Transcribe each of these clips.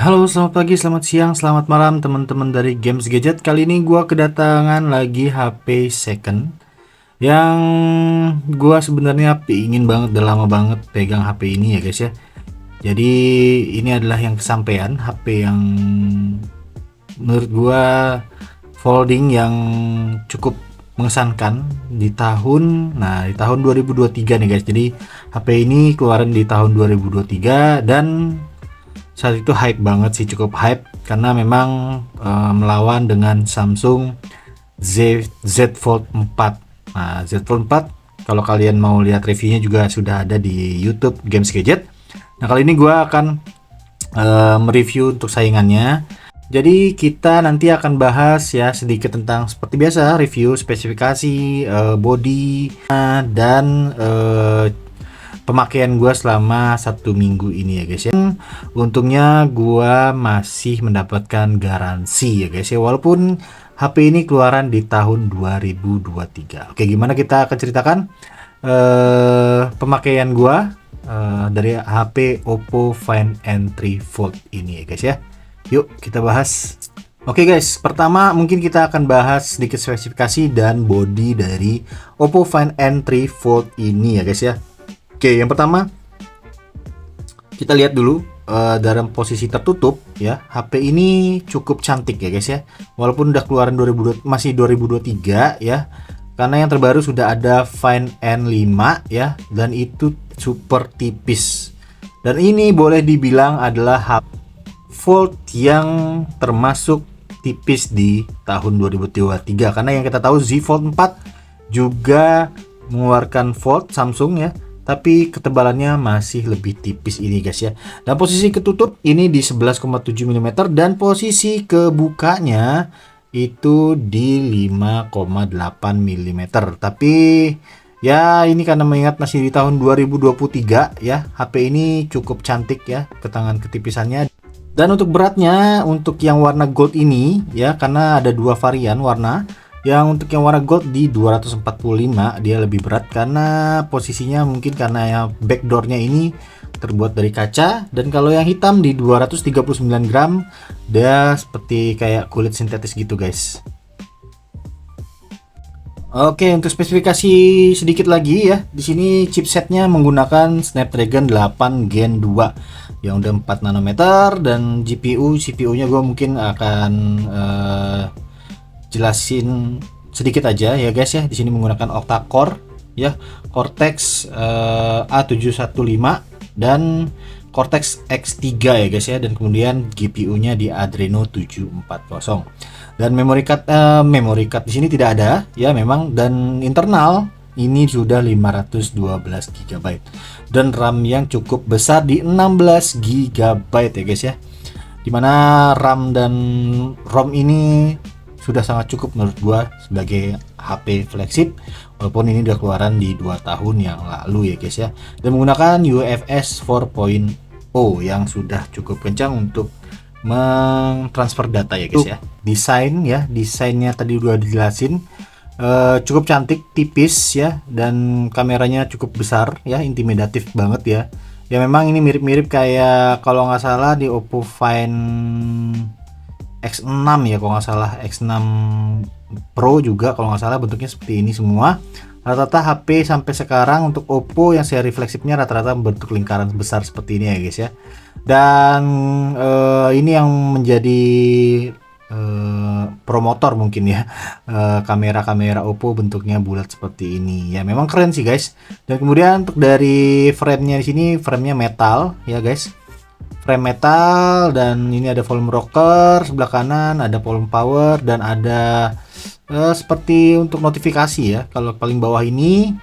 Halo, selamat pagi, selamat siang, selamat malam teman-teman dari Games Gadget. Kali ini gua kedatangan lagi HP second yang gua sebenarnya pingin banget, udah lama banget pegang HP ini ya guys ya. Jadi ini adalah yang kesampaian HP yang menurut gua folding yang cukup mengesankan di tahun 2023 nih guys. Jadi HP ini keluaran di tahun 2023 dan saat itu hype banget sih, cukup hype karena memang melawan dengan Samsung Z Fold 4. Nah, Z Fold 4 kalau kalian mau lihat reviewnya juga sudah ada di YouTube Games Gadget. Nah, kali ini gue akan mereview untuk saingannya. Jadi kita nanti akan bahas ya sedikit tentang seperti biasa review spesifikasi, body dan pemakaian gue selama 1 minggu ini ya guys ya. Untungnya gue masih mendapatkan garansi ya guys ya, walaupun HP ini keluaran di tahun 2023. Oke, gimana kita akan ceritakan pemakaian gue dari HP Oppo Find N3 Fold ini ya guys ya. Yuk kita bahas. Oke guys, pertama mungkin kita akan bahas sedikit spesifikasi dan body dari Oppo Find N3 Fold ini ya guys ya. Oke, yang pertama kita lihat dulu dalam posisi tertutup ya. HP ini cukup cantik ya guys ya. Walaupun udah keluaran 2020, masih 2023 ya. Karena yang terbaru sudah ada Find N5 ya, dan itu super tipis. Dan ini boleh dibilang adalah HP Fold yang termasuk tipis di tahun 2023, karena yang kita tahu Z Fold 4 juga mengeluarkan Fold Samsung ya, tapi ketebalannya masih lebih tipis ini guys ya. Dan posisi ketutup ini di 11,7 mm dan posisi kebukanya itu di 5,8 mm. Tapi ya ini karena mengingat masih di tahun 2023 ya, HP ini cukup cantik ya ketipisannya. Dan untuk beratnya, untuk yang warna gold ini ya, karena ada dua varian warna. Yang untuk yang warna gold di 245 dia lebih berat karena posisinya mungkin karena ya backdoornya ini terbuat dari kaca. Dan kalau yang hitam di 239 gram dia seperti kayak kulit sintetis gitu guys. Oke, untuk spesifikasi sedikit lagi ya. Di sini chipsetnya menggunakan Snapdragon 8 Gen 2 yang udah 4 nanometer, dan CPU-nya gue mungkin akan jelasin sedikit aja ya guys ya. Di sini menggunakan octa-core ya, Cortex A715 dan Cortex X3 ya guys ya, dan kemudian GPU-nya di Adreno 740. Dan memory card di sini tidak ada ya memang, dan internal ini sudah 512 GB dan RAM yang cukup besar di 16 GB ya guys ya, dimana RAM dan ROM ini sudah sangat cukup menurut gua sebagai HP flagship, walaupun ini udah keluaran di 2 tahun yang lalu ya guys ya, dan menggunakan UFS 4.0 yang sudah cukup kencang untuk mentransfer data ya guys ya. Desainnya tadi udah dijelasin, cukup cantik, tipis ya, dan kameranya cukup besar ya, intimidatif banget ya. Ya memang ini mirip-mirip kayak kalau nggak salah di Oppo Find X6 ya, kalau nggak salah X6 Pro juga kalau nggak salah bentuknya seperti ini semua. Rata-rata HP sampai sekarang untuk Oppo yang seri flagshipnya rata-rata bentuk lingkaran besar seperti ini ya guys ya. Dan ini yang menjadi promotor mungkin ya, kamera Oppo bentuknya bulat seperti ini ya, memang keren sih guys. Dan kemudian untuk dari framenya, di sini framenya metal ya guys, frame metal, dan ini ada volume rocker sebelah kanan, ada volume power, dan ada seperti untuk notifikasi ya. Kalau paling bawah ini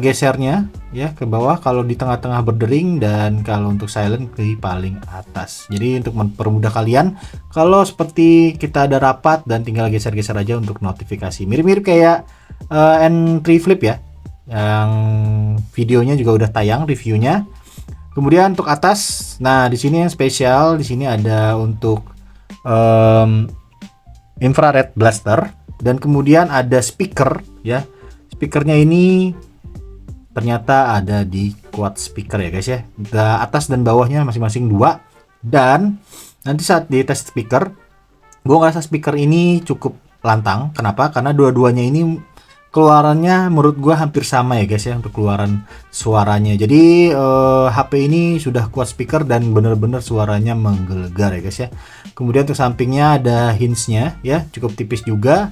gesernya ya ke bawah kalau di tengah-tengah berdering, dan kalau untuk silent di paling atas. Jadi untuk mempermudah kalian kalau seperti kita ada rapat dan tinggal geser-geser aja untuk notifikasi. Mirip-mirip kayak N3 Flip ya, yang videonya juga udah tayang reviewnya. Kemudian untuk atas, nah di sini yang spesial, di sini ada untuk infrared blaster, dan kemudian ada speaker ya. Speakernya ini ternyata ada di quad speaker ya guys ya. Atas dan bawahnya masing-masing 2. Dan nanti saat di tes speaker, gue ngerasa speaker ini cukup lantang. Kenapa? Karena dua-duanya ini keluarannya menurut gue hampir sama ya guys ya untuk keluaran suaranya. Jadi HP ini sudah kuat speaker dan bener-bener suaranya menggelegar ya guys ya. Kemudian untuk sampingnya ada hinge-nya ya, cukup tipis juga.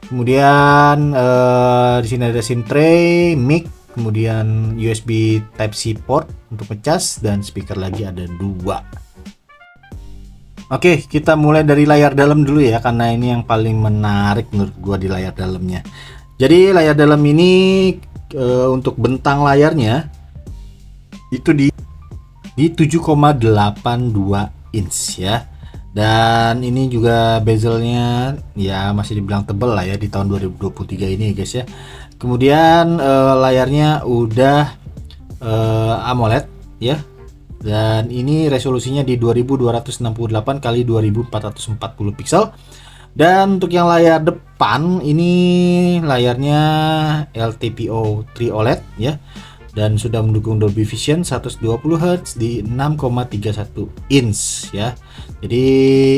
Kemudian di sini ada SIM tray, mic, kemudian USB Type C port untuk ngecas, dan speaker lagi ada 2. Oke, kita mulai dari layar dalam dulu ya, karena ini yang paling menarik menurut gua di layar dalamnya. Jadi layar dalam ini untuk bentang layarnya itu di 7,82 inch ya. Dan ini juga bezelnya ya masih dibilang tebel lah ya di tahun 2023 ini guys ya. Kemudian layarnya udah AMOLED ya. Dan ini resolusinya di 2268 kali 2440 pixel. Dan untuk yang layar depan ini layarnya LTPO 3 OLED ya, dan sudah mendukung Dolby Vision 120 Hz di 6,31 inch ya. Jadi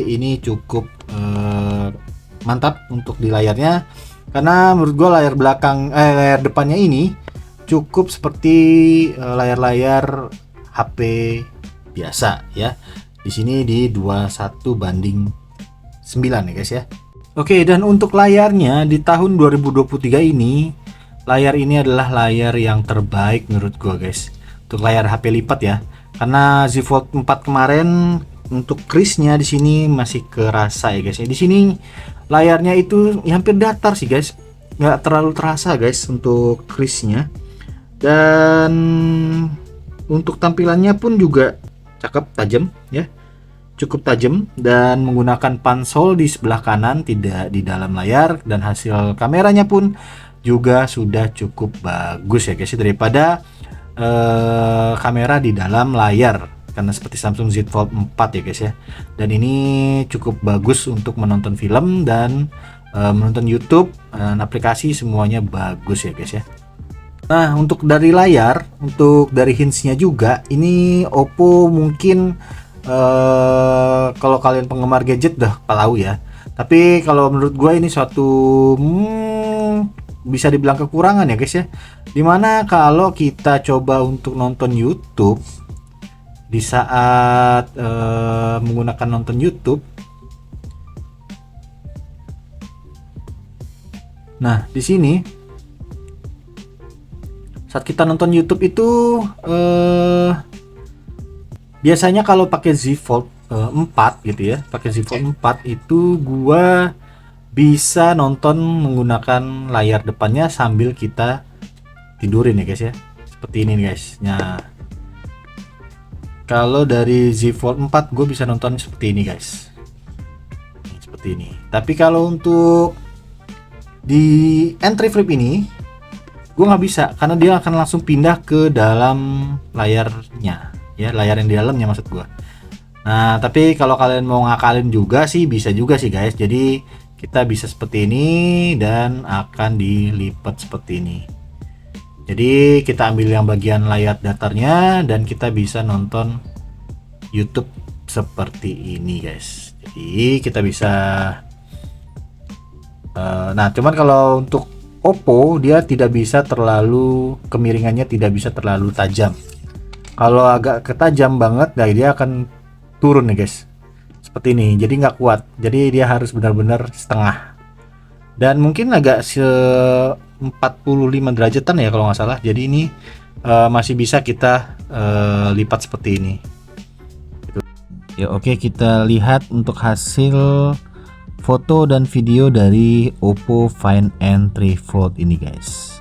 ini cukup mantap untuk di layarnya, karena menurut gua layar depannya ini cukup seperti layar-layar HP biasa ya. Di sini di 21:9 ya guys ya. Oke, dan untuk layarnya di tahun 2023 ini, layar ini adalah layar yang terbaik menurut gua guys. Untuk layar HP lipat ya. Karena Z Fold 4 kemarin untuk crease-nya di sini masih kerasa ya guys ya. Di sini layarnya itu hampir datar sih guys. Nggak terlalu terasa guys untuk crease-nya. Dan untuk tampilannya pun juga cakep, tajam ya, cukup tajam, dan menggunakan pansol di sebelah kanan, tidak di dalam layar. Dan hasil kameranya pun juga sudah cukup bagus ya guys, daripada kamera di dalam layar, karena seperti Samsung Z Fold 4 ya guys ya. Dan ini cukup bagus untuk menonton film dan menonton YouTube, aplikasi, semuanya bagus ya guys ya. Nah, untuk dari layar, untuk dari hinge-nya juga, ini Oppo mungkin kalau kalian penggemar gadget dah tahu ya. Tapi kalau menurut gue ini suatu bisa dibilang kekurangan ya guys ya. Dimana kalau kita coba untuk nonton YouTube, di saat menggunakan nonton YouTube, nah di sini saat kita nonton YouTube itu biasanya kalau pakai Z Fold 4 gitu ya, pakai Z Fold 4 itu gua bisa nonton menggunakan layar depannya sambil kita tidurin ya guys ya. Seperti ini nih guys. Nah, kalau dari Z Fold 4 gue bisa nonton seperti ini guys. Seperti ini. Tapi kalau untuk di entry flip ini gue nggak bisa, karena dia akan langsung pindah ke dalam layarnya ya, layar yang di dalamnya maksud gue. Nah, tapi kalau kalian mau ngakalin juga sih bisa juga sih guys. Jadi kita bisa seperti ini dan akan dilipat seperti ini. Jadi kita ambil yang bagian layar datarnya dan kita bisa nonton YouTube seperti ini guys. Jadi kita bisa nah, cuman kalau untuk Oppo dia tidak bisa terlalu, kemiringannya tidak bisa terlalu tajam. Kalau agak ketajam banget, nah dia akan turun nih guys, seperti ini. Jadi nggak kuat. Jadi dia harus benar-benar setengah. Dan mungkin agak 45 derajatan ya kalau nggak salah. Jadi ini masih bisa kita lipat seperti ini. Ya oke, kita lihat untuk hasil foto dan video dari Oppo Find N3 Fold ini guys.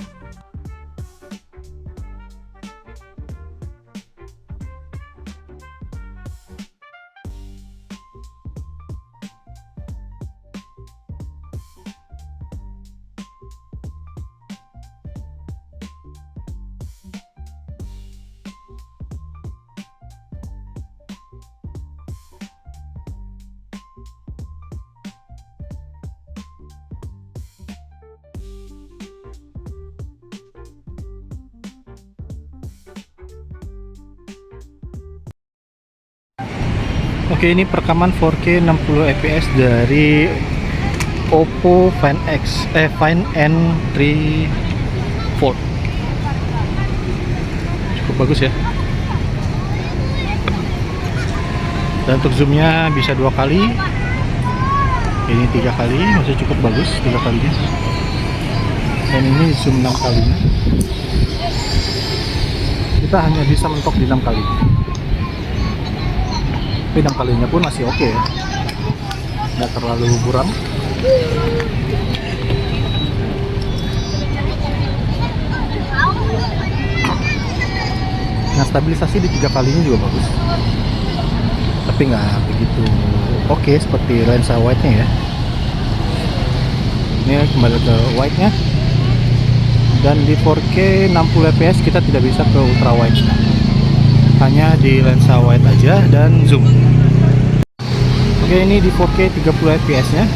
Oke, ini perekaman 4K 60 fps dari Oppo Find N3 Fold. Cukup bagus ya. Dan untuk zoomnya bisa 2 kali. Ini 3 kali, masih cukup bagus 3 kalinya. Dan ini zoom 6 kalinya. Kita hanya bisa mentok di 6 kali. Tapi 6 kalinya pun masih oke ya, nggak terlalu buram. Nah, stabilisasi di 3 kalinya juga bagus, tapi nggak begitu oke seperti lensa wide nya ya. Ini kembali ke wide nya, dan di 4K 60 fps kita tidak bisa ke ultra wide, hanya di lensa wide aja dan zoom. Oke, ini di 4K 30 fps nya.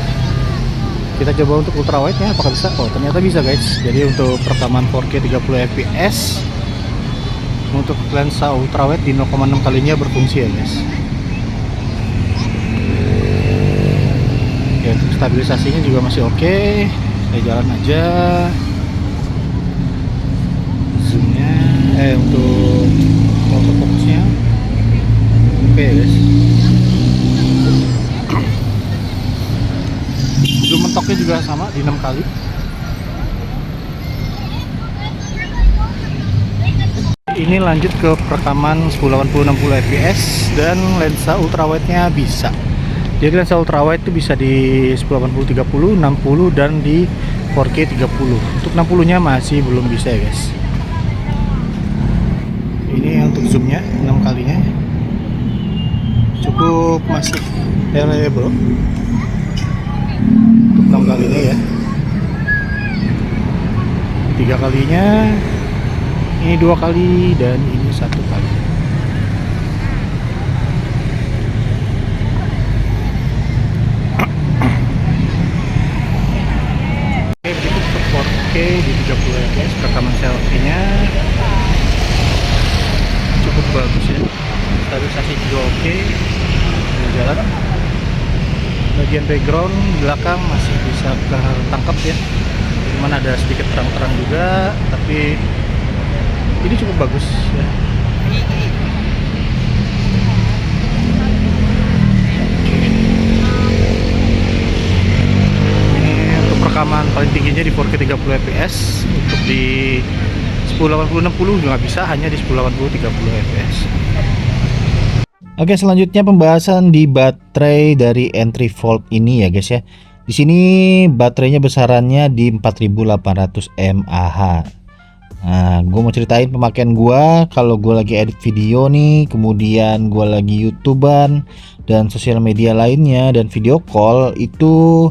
Kita coba untuk ultra wide nya apakah bisa. Oh, ternyata bisa guys. Jadi untuk rekaman 4K 30 fps untuk lensa ultra wide di 0,6 kalinya berfungsi ya guys. Oke, untuk stabilisasinya juga masih oke. Saya jalan aja. Zoomnya untuk autofokusnya oke guys. Zoom mentoknya juga sama di 6 kali. Ini lanjut ke perekaman 1080 60 fps dan lensa ultrawide nya bisa. Jadi lensa ultrawide itu bisa di 1080 30, 60 dan di 4K 30. Untuk 60 nya masih belum bisa ya guys. Ini untuk zoomnya 6 kalinya cukup masih reliable untuk 6 kalinya ya. 3 kalinya ini 2 kali dan ini 1 kali. Oke, begitu untuk 4K di 30 fps rekaman selfie nya cukup bagus ya. Stabilisasi juga oke. Jalan bagian background belakang masih bisa ketangkap ya, cuman ada sedikit terang-terang juga, tapi ini cukup bagus ya. Ini untuk rekaman paling tingginya di 4K 30 fps. Untuk di 1080 60 juga bisa, hanya di 1080 30 fps. Oke, selanjutnya pembahasan di baterai dari N3 Fold ini ya guys ya. Di sini baterainya besarannya di 4800 mAh. Nah, gue mau ceritain pemakaian gue kalau gue lagi edit video nih, kemudian gue lagi YouTuber dan sosial media lainnya dan video call, itu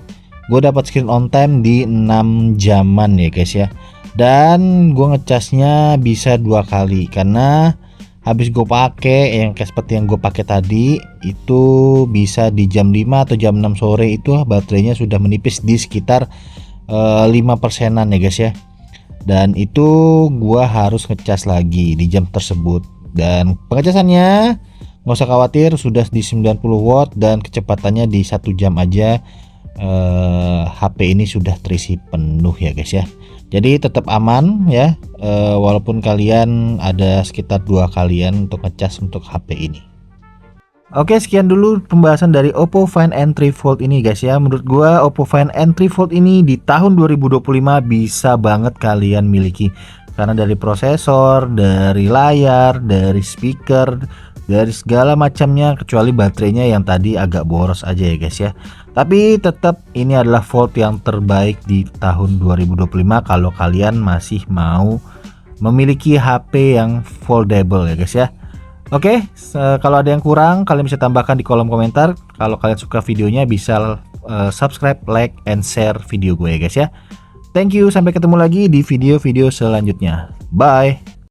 gue dapat screen on time di 6 jaman ya guys ya. Dan gue ngecasnya bisa 2 kali karena habis gue pakai yang kayak seperti yang gue pakai tadi itu bisa di jam 5 atau jam 6 sore itu baterainya sudah menipis di sekitar 5%-an ya guys ya. Dan itu gua harus ngecas lagi di jam tersebut, dan pengecasannya nggak usah khawatir, sudah di 90 watt dan kecepatannya di 1 jam aja. HP ini sudah terisi penuh ya guys ya. Jadi tetap aman ya, walaupun kalian ada sekitar 2 kalian untuk ngecas untuk HP ini. Oke, sekian dulu pembahasan dari Oppo Find N3 Fold ini guys ya. Menurut gua Oppo Find N3 Fold ini di tahun 2025 bisa banget kalian miliki, karena dari prosesor, dari layar, dari speaker, dari segala macamnya, kecuali baterainya yang tadi agak boros aja ya guys ya. Tapi tetap ini adalah Fold yang terbaik di tahun 2025 kalau kalian masih mau memiliki HP yang foldable ya guys ya. Oke, kalau ada yang kurang kalian bisa tambahkan di kolom komentar. Kalau kalian suka videonya bisa subscribe, like, and share video gue ya guys ya. Thank you, sampai ketemu lagi di video-video selanjutnya. Bye.